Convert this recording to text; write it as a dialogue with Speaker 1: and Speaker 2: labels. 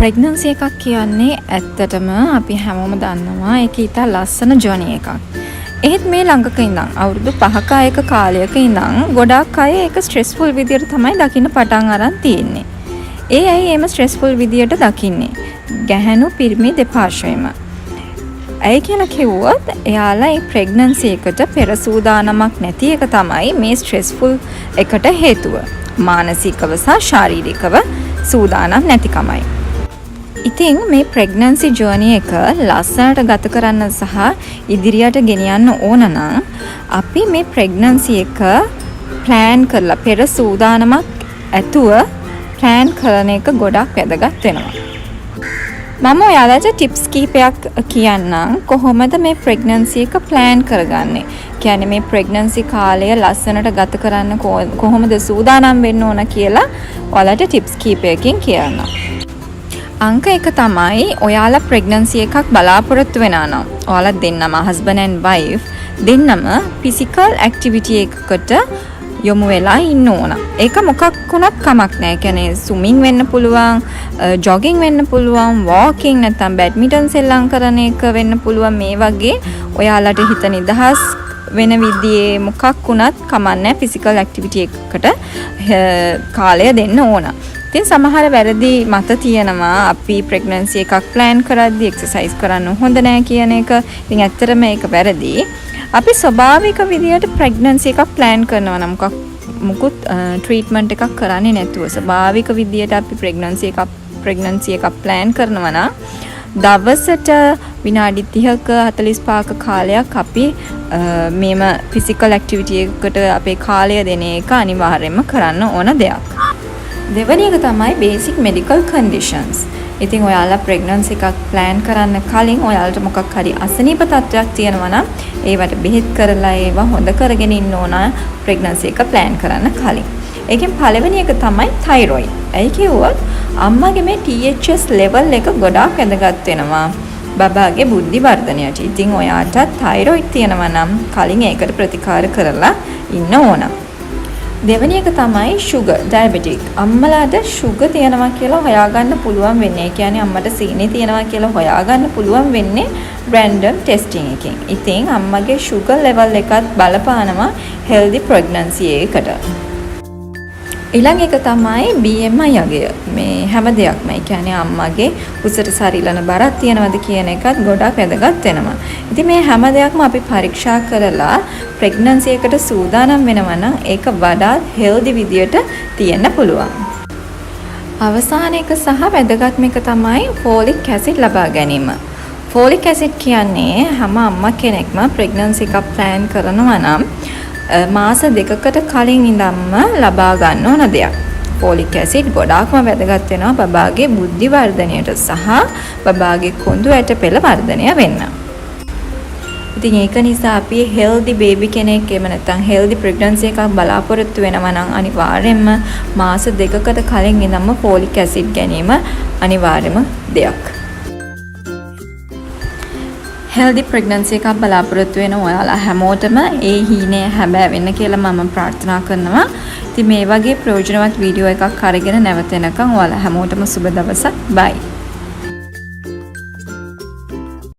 Speaker 1: Pregnancy එකක් කියන්නේ ඇත්තටම අපි හැමෝම දන්නවා ඒක ඉතා ලස්සන ජර්නි එකක්. එහෙත් මේ ළඟක ඉඳන් අවුරුදු 5ක 6ක කාලයක ඉඳන් ගොඩක් අය ඒක ස්ට්‍රෙස්ෆුල් විදියට තමයි දකින්න පටන් අරන් තියෙන්නේ. ඒ අය එහෙම ස්ට්‍රෙස්ෆුල් විදියට දකින්නේ ගැහැණු පිරිමි දෙපාර්ශ්වයම. ඇයි කියලා කිව්වොත් එයාලා මේ ප්‍රෙග්නන්සි එකට පෙර සූදානමක් නැති එක තමයි මේ ස්ට්‍රෙස්ෆුල් එකට හේතුව. මානසිකව සහ ශාරීරිකව සූදානම් නැතිකමයි. ඉතින් මේ ප්‍රෙග්නන්සි ජර්නි එක ලස්සනට ගත කරන්න සහ ඉදිරියට ගෙනියන්න ඕන නම් අපි මේ ප්‍රෙග්නන්සි එක ප්ලෑන් කරලා පෙර සූදානමක් ඇතුව ප්ලෑන් කරන එක ගොඩක් වැදගත් වෙනවා. මම ඔයාලට ටිප්ස් කීපයක් කියන්නම් කොහොමද මේ ප්‍රෙග්නන්සි එක ප්ලෑන් කරගන්නේ. කියන්නේ මේ ප්‍රෙග්නන්සි කාලය ලස්සනට ගත කරන්න කොහොමද සූදානම් වෙන්න ඕන කියලා ඔයාලට ටිප්ස් කීපයකින් කියන්නම්. අංක 1 තමයි ඔයාලා ප්‍රෙග්නන්සි එකක් බලාපොරොත්තු වෙනා නම් ඔයාලා දෙන්නම husband and wife දෙන්නම physical activity එකකට යොමු වෙලා ඉන්න ඕන. ඒක මොකක් වුණත් කමක් නැහැ. කියන්නේ ස්විමින් වෙන්න පුළුවන්, ජොගින් වෙන්න පුළුවන්, වෝකින් නැත්නම් බැඩ්මින්ටන් සෙල්ලම් කරන එක වෙන්න පුළුවන්. මේ වගේ ඔයාලට හිත නිදහස් වෙන විදිහේ මොකක් වුණත් කමක් නැහැ. ෆිසිකල් ඇක්ටිවිටි එකකට කාලය දෙන්න ඕන. ඉතින් සමහර වැරදි මත තියෙනවා අපි ප්‍රෙග්නන්සි එකක් ප්ලෑන් කරද්දී එක්සර්සයිස් කරන්න හොඳ නැහැ කියන එක. ඉතින් ඇත්තටම ඒක වැරදි. අපි ස්වභාවික විදියට ප්‍රෙග්නන්සි එකක් ප්ලෑන් කරනවා නම් මුකුත් ට්‍රීට්මන්ට් එකක් කරන්නේ නැතුව ස්වභාවික විදියට අපි ප්‍රෙග්නන්සි එකක් ප්ලෑන් කරනවා නම් දවසට විනාඩි 30ක 45ක කාලයක් අපි මේම ෆිසිකල් ඇක්ටිවිටි එකකට අපේ කාලය දෙන එක අනිවාර්යයෙන්ම කරන්න ඕන දෙයක්. දෙවැනි එක තමයි බේසික් මෙඩිකල් කන්ඩිෂන්ස්. ඉතින් ඔයාලා ප්‍රෙග්නන්සි එකක් ප්ලෑන් කරන්න කලින් ඔයාලට මොකක් හරි අසනීප තත්ත්වයක් තියෙනවා නම් ඒවට බෙහෙත් කරලා ඒවා හොඳ කරගෙන ඉන්න ඕන ප්‍රෙග්නන්සි එක ප්ලෑන් කරන්න කලින්. ඒකෙන් පළවෙනි එක තමයි තයිරොයිඩ්. ඇයි කිව්වොත් අම්මගේ මේ THS level එක ගොඩාක් වැදගත් වෙනවා බබාගේ බුද්ධි වර්ධනයට. ඉතින් ඔයාට තයිරොයිඩ් තියෙනවා නම් කලින් ඒකට ප්‍රතිකාර කරලා ඉන්න ඕන. දෙවෙනි එක තමයි sugar diabetic. අම්මලාට sugar තියෙනවා කියලා හොයාගන්න පුළුවන් වෙන්නේ. ඒ කියන්නේ අම්මට සීනි තියෙනවා කියලා හොයාගන්න පුළුවන් වෙන්නේ random testing එකෙන්. ඉතින් අම්මගේ sugar level එකත් බලපානවා healthy pregnancy එකට. ඊළඟ එක තමයි BMI අගය. මේ හැම දෙයක්ම. ඒ කියන්නේ අම්මගේ උසට සරිලන බරක් තියෙනවද කියන එකත් ගොඩක් වැදගත් වෙනවා. ඉතින් මේ හැම දෙයක්ම අපි පරීක්ෂා කරලා ප්‍රෙග්නන්සි එකට සූදානම් වෙනවා නම් ඒක වඩාත් හෙල්දි විදියට තියෙන්න පුළුවන්. අවසාන එක සහ වැදගත්ම එක තමයි ෆෝලික් ඇසිඩ් ලබා ගැනීම. ෆෝලික් ඇසිඩ් කියන්නේ හැම අම්මා කෙනෙක්ම ප්‍රෙග්නන්සි එකක් ප්ලෑන් කරනවා නම් මාස 2කට කලින් ඉඳන්ම ලබා ගන්න ඕන දෙයක්. ෆෝලික් ඇසිඩ් ගොඩාක්ම වැදගත් වෙනවා බබාගේ බුද්ධි වර්ධනයට සහ බබාගේ කොඳු ඇට පෙළ වර්ධනය වෙන්න. ඉතින් ඒක නිසා අපි හෙල්දි බේබි කෙනෙක් එහෙම නැත්නම් හෙල්දි ප්‍රෙග්නන්සි එකක් බලාපොරොත්තු වෙනවා නම් අනිවාර්යයෙන්ම මාස 2කට කලින් ඉඳන්ම ෆෝලික් ඇසිඩ් ගැනීම අනිවාර්යම දෙයක්. හෙල්දි ප්‍රෙග්නන්සි එකක් බලාපොරොත්තු වෙන ඔයාලා හැමෝටම ඒ හීනය හැබෑ වෙන්න කියලා මම ප්‍රාර්ථනා කරනවා. ඉතින් මේ වගේ ප්‍රයෝජනවත් වීඩියෝ එකක් අරගෙන නැවත එනකම් ඔයාලා හැමෝටම සුබ දවසක්. බයි.